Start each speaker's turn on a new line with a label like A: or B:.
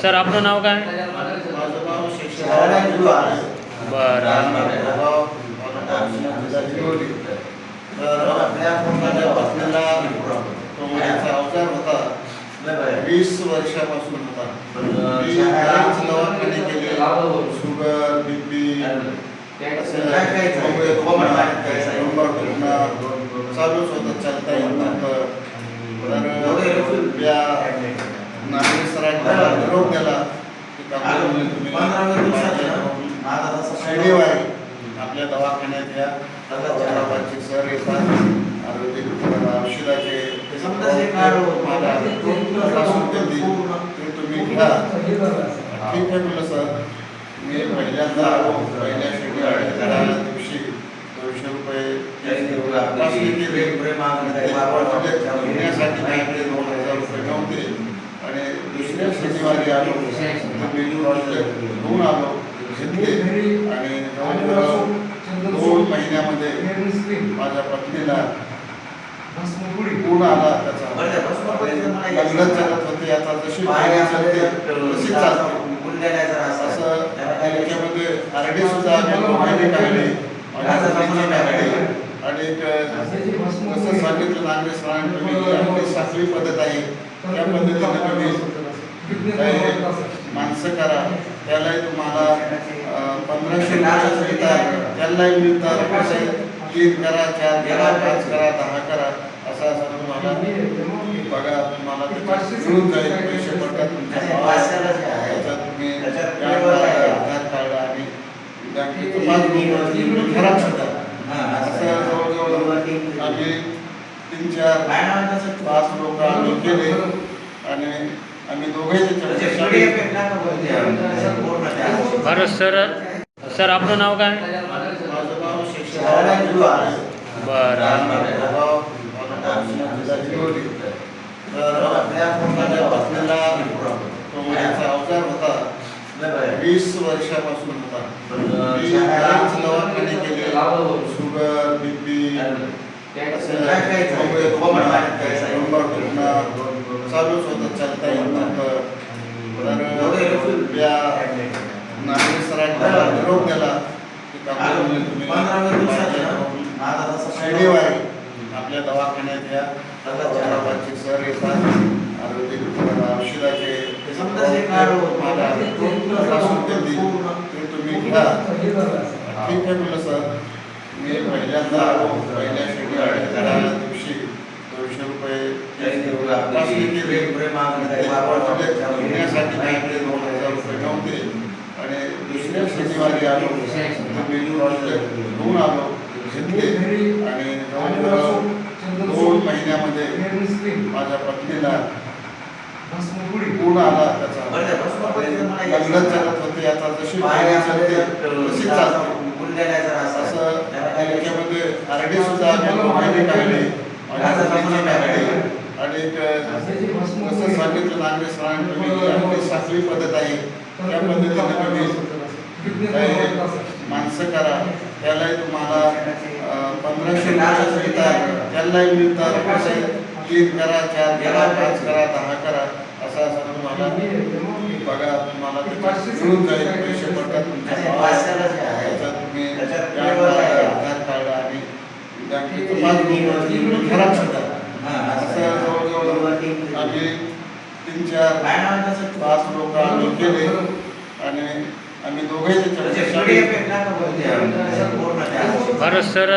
A: Sir आपलं नाव काय?
B: माझं नाव शिक्षण
A: बरं.
B: तर माझ्या पत्नीला कोंबडीचा अवजार होता 20 वर्षापासून होता. मी बरेच दवाखाने केले, शुगर, बीपी चालूच होतं, चालता येत नव्हतं. तर या नागरी सरांना निरोप दिला की शनिवारी आपल्या दवाखान्यात या. औरंगाबादचे सर येतात, आयुर्वेदिक औषधाचे ते तुम्ही घ्या. ठीक आहे म्हणलं सर. मी पहिल्यांदा आलो. पहिल्या शनिवारी दिवशी 200 रुपये नव्हते आणि दुसऱ्या शनिवारी आलो. घेऊन आलो, घेतले आणि 2 महिन्यामध्ये माझ्या पत्नीला गुण आला. त्याचा लग्न चालत होते, आता जशी चालते तशी चालते. असं त्याच्यामध्ये आरडी सुद्धा काढली आणि कसं सांगितलं नागरी सरांनी, साखळी पद्धत आहे त्या पद्धतीने तुम्ही माणसं करा. त्यालाही तुम्हाला 1500 मिळतात, त्यालाही मिळतात. 3 करा, 4 करा, 5 करा, 10 करा, असं तुम्हाला बघा. तुम्हाला मिळून जाईल. पैसे पडतात तुमच्या तुम्ही आधार कार्ड आणि बँकेचं पासबुक खराब सुद्धा. असं जवळजवळ आम्ही 3-4-5 लोक आम्ही केले आणि आम्ही दोघेही
A: बरं. सर आपलं नाव काय?
B: माझं नाव शिक्षण
A: बरं.
B: तर माझ्या पत्नीला कोंबडीचा अवजार होता 20 वर्षापासून होता. मी बरेच दवाखाने केले, शुगर, बीपी चालूच होतं, चालता येत नव्हतं. तर या नागरी सरांना निरोप दिला की शनिवारी आपल्या दवाखान्यात या. औरंगाबादचे सर येतात, आयुर्वेदिक औषधाचे ते तुम्ही घ्या. ठीक आहे म्हणलं सर. मी पहिल्यांदा आलो. पहिल्या शनिवारी दिवशी 200 रुपये नव्हते आणि दुसऱ्या शनिवारी आलो. घेऊन आलो, घेतले आणि 2 महिन्यामध्ये माझ्या पत्नीला गुण आला. त्याचा लग्न चालत होते, आता जशी चालते तशी चालते. असं त्याच्यामध्ये आरडी सुद्धा काढली आणि कसं सांगितलं नागरी सरांनी, साखळी पद्धत आहे त्या पद्धतीने तुम्ही माणसं करा. त्यालाही तुम्हाला 1500 मिळतात, त्यालाही मिळतात. 3 करा, 4 करा, 5 करा, 10 करा, असं तुम्हाला बघा. तुम्हाला मिळून जाईल. पैसे पडतात तुमच्या तुम्ही आधार कार्ड आणि बँकेचं पासबुक खराब सुद्धा. असं जवळजवळ आम्ही 3-4-5 लोक आम्ही केले आणि आम्ही दोघेही
A: बरं. सर